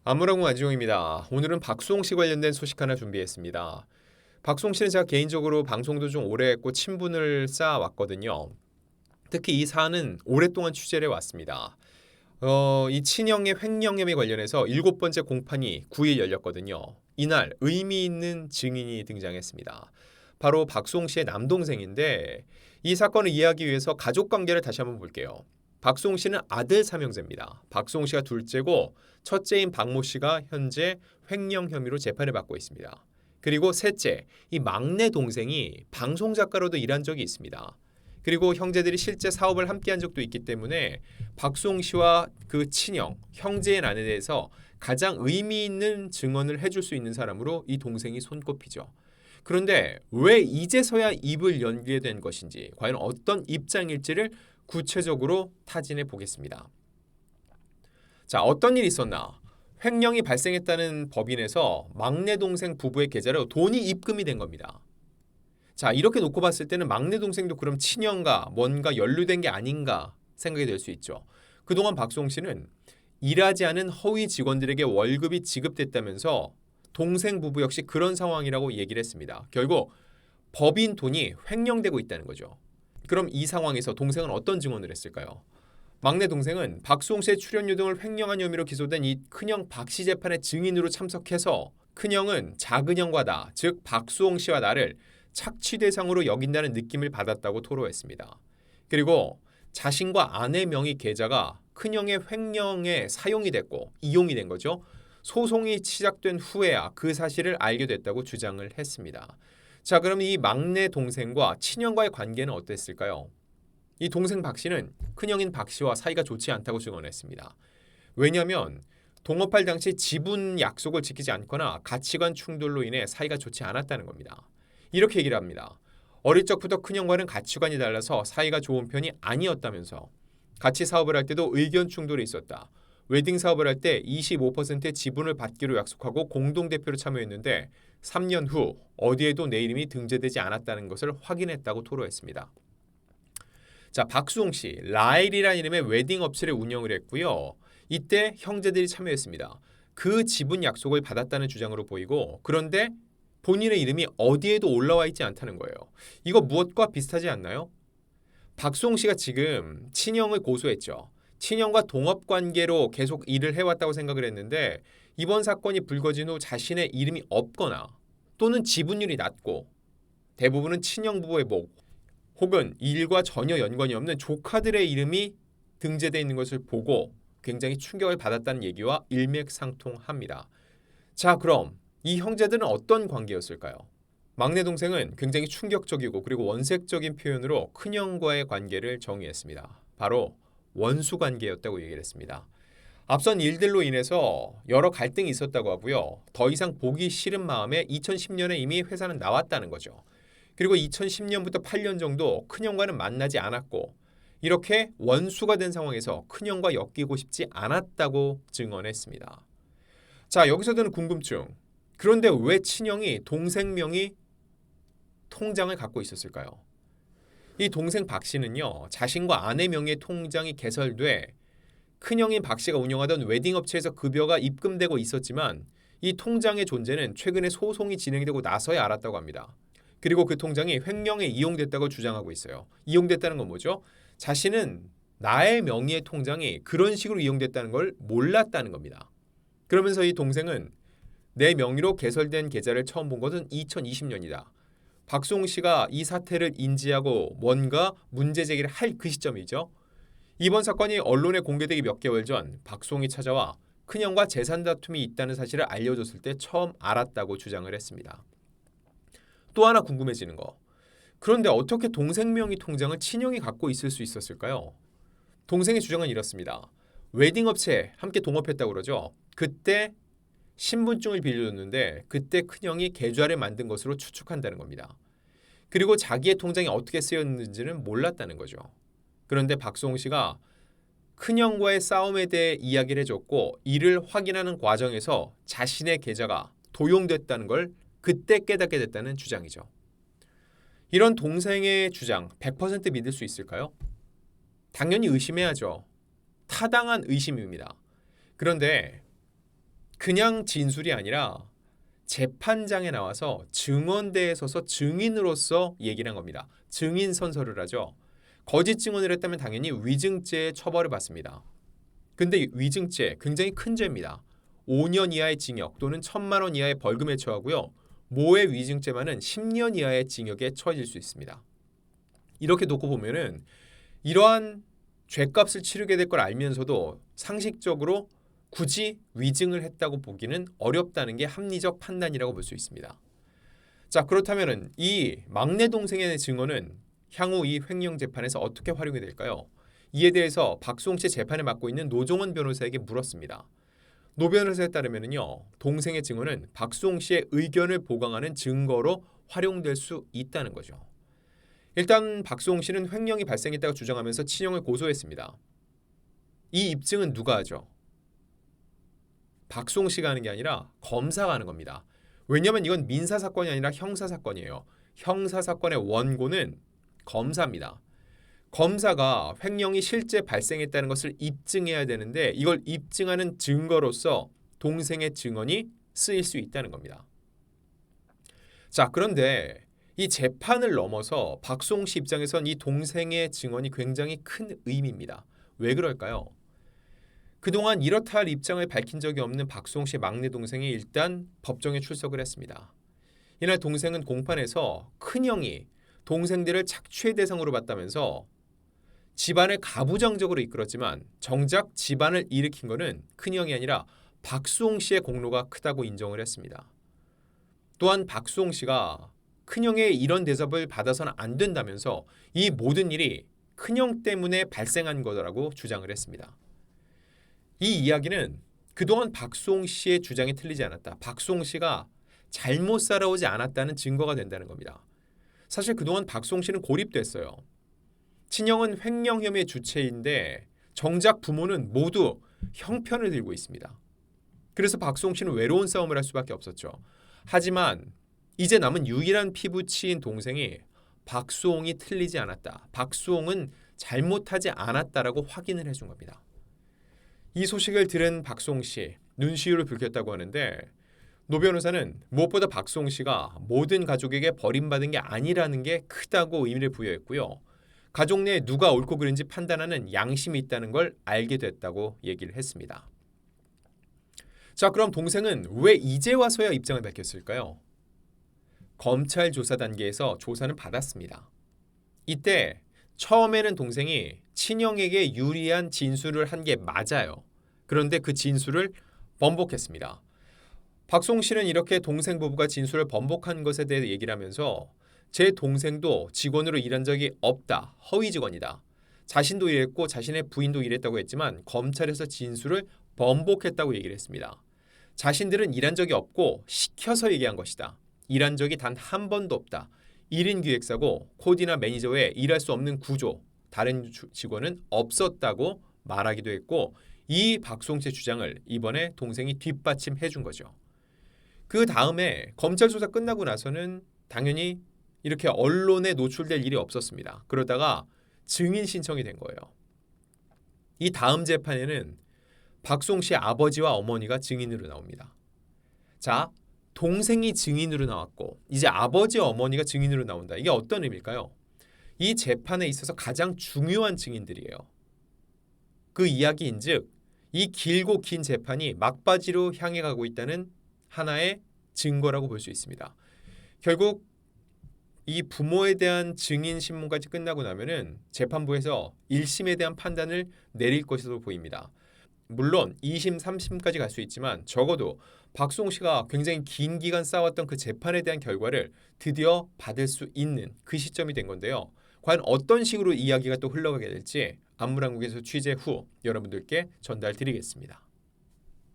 안무라고 안지용입니다. 오늘은 박수홍 씨 관련된 소식 하나 준비했습니다. 박수홍 씨는 제가 개인적으로 방송도 좀 오래 했고 친분을 쌓아왔거든요. 특히 이 사안은 오랫동안 취재를 해왔습니다. 이 친형의 횡령혐의 관련해서 7번째 공판이 9일 열렸거든요. 이날 의미 있는 증인이 등장했습니다. 바로 박수홍 씨의 남동생인데 이 사건을 이해하기 위해서 가족관계를 다시 한번 볼게요. 박수홍 씨는 아들 삼형제입니다. 박수홍 씨가 둘째고 첫째인 박모 씨가 현재 횡령 혐의로 재판을 받고 있습니다. 그리고 셋째, 이 막내 동생이 방송 작가로도 일한 적이 있습니다. 그리고 형제들이 실제 사업을 함께 한 적도 있기 때문에 박수홍 씨와 그 친형, 형제의 난에 대해서 가장 의미 있는 증언을 해줄 수 있는 사람으로 이 동생이 손꼽히죠. 그런데 왜 이제서야 입을 열게 된 것인지, 과연 어떤 입장일지를 구체적으로 타진해 보겠습니다. 자, 어떤 일이 있었나? 횡령이 발생했다는 법인에서 막내 동생 부부의 계좌로 돈이 입금이 된 겁니다. 자, 이렇게 놓고 봤을 때는 막내 동생도 그럼 친형과 뭔가 연루된 게 아닌가 생각이 될 수 있죠. 그동안 박수홍 씨는 일하지 않은 허위 직원들에게 월급이 지급됐다면서 동생 부부 역시 그런 상황이라고 얘기를 했습니다. 결국 법인 돈이 횡령되고 있다는 거죠. 그럼 이 상황에서 동생은 어떤 증언을 했을까요? 막내 동생은 박수홍 씨의 출연료 등을 횡령한 혐의로 기소된 이 큰형 박 씨 재판의 증인으로 참석해서 큰형은 작은형과 나, 즉 박수홍 씨와 나를 착취 대상으로 여긴다는 느낌을 받았다고 토로했습니다. 그리고 자신과 아내 명의 계좌가 큰형의 횡령에 사용이 됐고 이용이 된 거죠. 소송이 시작된 후에야 그 사실을 알게 됐다고 주장을 했습니다. 자, 그럼 이 막내 동생과 친형과의 관계는 어땠을까요? 이 동생 박 씨는 큰형인 박 씨와 사이가 좋지 않다고 증언했습니다. 왜냐하면 동업할 당시 지분 약속을 지키지 않거나 가치관 충돌로 인해 사이가 좋지 않았다는 겁니다. 이렇게 얘기를 합니다. 어릴 적부터 큰형과는 가치관이 달라서 사이가 좋은 편이 아니었다면서 같이 사업을 할 때도 의견 충돌이 있었다. 웨딩 사업을 할 때 25%의 지분을 받기로 약속하고 공동대표로 참여했는데 3년 후 어디에도 내 이름이 등재되지 않았다는 것을 확인했다고 토로했습니다. 자, 박수홍 씨, 라일이라는 이름의 웨딩 업체를 운영을 했고요. 이때 형제들이 참여했습니다. 그 지분 약속을 받았다는 주장으로 보이고, 그런데 본인의 이름이 어디에도 올라와 있지 않다는 거예요. 이거 무엇과 비슷하지 않나요? 박수홍 씨가 지금 친형을 고소했죠. 친형과 동업관계로 계속 일을 해왔다고 생각을 했는데 이번 사건이 불거진 후 자신의 이름이 없거나 또는 지분율이 낮고 대부분은 친형 부부의 목 혹은 일과 전혀 연관이 없는 조카들의 이름이 등재되어 있는 것을 보고 굉장히 충격을 받았다는 얘기와 일맥상통합니다. 자, 그럼 이 형제들은 어떤 관계였을까요? 막내 동생은 굉장히 충격적이고 그리고 원색적인 표현으로 큰형과의 관계를 정의했습니다. 바로 원수 관계였다고 얘기를 했습니다. 앞선 일들로 인해서 여러 갈등이 있었다고 하고요. 더 이상 보기 싫은 마음에 2010년에 이미 회사는 나왔다는 거죠. 그리고 2010년부터 8년 정도 큰형과는 만나지 않았고 이렇게 원수가 된 상황에서 큰형과 엮이고 싶지 않았다고 증언했습니다. 자, 여기서 드는 궁금증. 그런데 왜 친형이 동생 명의 통장을 갖고 있었을까요? 이 동생 박 씨는요, 자신과 아내 명의의 통장이 개설돼 큰형인 박 씨가 운영하던 웨딩 업체에서 급여가 입금되고 있었지만 이 통장의 존재는 최근에 소송이 진행되고 나서야 알았다고 합니다. 그리고 그 통장이 횡령에 이용됐다고 주장하고 있어요. 이용됐다는 건 뭐죠? 자신은 나의 명의의 통장이 그런 식으로 이용됐다는 걸 몰랐다는 겁니다. 그러면서 이 동생은 내 명의로 개설된 계좌를 처음 본 것은 2020년이다. 박수홍 씨가 이 사태를 인지하고 뭔가 문제 제기를 할 그 시점이죠. 이번 사건이 언론에 공개되기 몇 개월 전 박수홍이 찾아와 큰형과 재산 다툼이 있다는 사실을 알려줬을 때 처음 알았다고 주장을 했습니다. 또 하나 궁금해지는 거. 그런데 어떻게 동생 명의 통장을 친형이 갖고 있을 수 있었을까요? 동생의 주장은 이렇습니다. 웨딩 업체에 함께 동업했다고 그러죠. 그때 신분증을 빌려줬는데 그때 큰형이 계좌를 만든 것으로 추측한다는 겁니다. 그리고 자기의 통장이 어떻게 쓰였는지는 몰랐다는 거죠. 그런데 박수홍 씨가 큰형과의 싸움에 대해 이야기를 해줬고 이를 확인하는 과정에서 자신의 계좌가 도용됐다는 걸 그때 깨닫게 됐다는 주장이죠. 이런 동생의 주장 100% 믿을 수 있을까요? 당연히 의심해야죠. 타당한 의심입니다. 그런데 그냥 진술이 아니라 재판장에 나와서 증언대에 서서 증인으로서 얘기를 한 겁니다. 증인 선서를 하죠. 거짓 증언을 했다면 당연히 위증죄의 처벌을 받습니다. 근데 위증죄 굉장히 큰 죄입니다. 5년 이하의 징역 또는 1,000만 원 이하의 벌금에 처하고요. 모해 위증죄만은 10년 이하의 징역에 처해질 수 있습니다. 이렇게 놓고 보면은 이러한 죄값을 치르게 될 걸 알면서도 상식적으로 굳이 위증을 했다고 보기는 어렵다는 게 합리적 판단이라고 볼 수 있습니다. 자, 그렇다면은 이 막내 동생의 증언은 향후 이 횡령 재판에서 어떻게 활용이 될까요? 이에 대해서 박수홍 씨 재판을 맡고 있는 노종원 변호사에게 물었습니다. 노 변호사에 따르면요, 동생의 증언은 박수홍 씨의 의견을 보강하는 증거로 활용될 수 있다는 거죠. 일단 박수홍 씨는 횡령이 발생했다고 주장하면서 친형을 고소했습니다. 이 입증은 누가 하죠? 박수홍 씨가 하는 게 아니라 검사가 하는 겁니다. 왜냐하면 이건 민사 사건이 아니라 형사 사건이에요. 형사 사건의 원고는 검사입니다. 검사가 횡령이 실제 발생했다는 것을 입증해야 되는데 이걸 입증하는 증거로서 동생의 증언이 쓰일 수 있다는 겁니다. 자, 그런데 이 재판을 넘어서 박수홍 씨 입장에선 이 동생의 증언이 굉장히 큰 의미입니다. 왜 그럴까요? 그동안 이렇다 할 입장을 밝힌 적이 없는 박수홍 씨의 막내 동생이 일단 법정에 출석을 했습니다. 이날 동생은 공판에서 큰형이 동생들을 착취의 대상으로 봤다면서 집안을 가부장적으로 이끌었지만 정작 집안을 일으킨 것은 큰형이 아니라 박수홍 씨의 공로가 크다고 인정을 했습니다. 또한 박수홍 씨가 큰형의 이런 대접을 받아서는 안 된다면서 이 모든 일이 큰형 때문에 발생한 거라고 주장을 했습니다. 이 이야기는 그동안 박수홍 씨의 주장이 틀리지 않았다. 박수홍 씨가 잘못 살아오지 않았다는 증거가 된다는 겁니다. 사실 그동안 박수홍 씨는 고립됐어요. 친형은 횡령 혐의의 주체인데 정작 부모는 모두 형편을 들고 있습니다. 그래서 박수홍 씨는 외로운 싸움을 할 수밖에 없었죠. 하지만 이제 남은 유일한 피부치인 동생이 박수홍이 틀리지 않았다. 박수홍은 잘못하지 않았다라고 확인을 해준 겁니다. 이 소식을 들은 박수홍 씨 눈시울을 붉혔다고 하는데 노 변호사는 무엇보다 박수홍 씨가 모든 가족에게 버림받은 게 아니라는 게 크다고 의미를 부여했고요. 가족 내에 누가 옳고 그른지 판단하는 양심이 있다는 걸 알게 됐다고 얘기를 했습니다. 자, 그럼 동생은 왜 이제 와서야 입장을 밝혔을까요? 검찰 조사 단계에서 조사는 받았습니다. 이때 처음에는 동생이 친형에게 유리한 진술을 한 게 맞아요. 그런데 그 진술을 번복했습니다. 박수홍 씨는 이렇게 동생 부부가 진술을 번복한 것에 대해 얘기를 하면서 제 동생도 직원으로 일한 적이 없다. 허위 직원이다. 자신도 일했고 자신의 부인도 일했다고 했지만 검찰에서 진술을 번복했다고 얘기를 했습니다. 자신들은 일한 적이 없고 시켜서 얘기한 것이다. 일한 적이 단 한 번도 없다. 1인 기획사고 코디나 매니저 외에 일할 수 없는 구조, 다른 직원은 없었다고 말하기도 했고 이 박수홍 씨의 주장을 이번에 동생이 뒷받침해 준 거죠. 그 다음에 검찰 조사 끝나고 나서는 당연히 이렇게 언론에 노출될 일이 없었습니다. 그러다가 증인 신청이 된 거예요. 이 다음 재판에는 박수홍 씨의 아버지와 어머니가 증인으로 나옵니다. 자, 동생이 증인으로 나왔고 이제 아버지와 어머니가 증인으로 나온다. 이게 어떤 의미일까요? 이 재판에 있어서 가장 중요한 증인들이에요. 그 이야기인즉 이 길고 긴 재판이 막바지로 향해 가고 있다는 하나의 증거라고 볼 수 있습니다. 결국 이 부모에 대한 증인 신문까지 끝나고 나면은 재판부에서 1심에 대한 판단을 내릴 것으로 보입니다. 물론 2심, 3심까지 갈 수 있지만 적어도 박수홍 씨가 굉장히 긴 기간 쌓았던 그 재판에 대한 결과를 드디어 받을 수 있는 그 시점이 된 건데요. 과연 어떤 식으로 이야기가 또 흘러가게 될지 안무랑국에서 취재 후 여러분들께 전달드리겠습니다.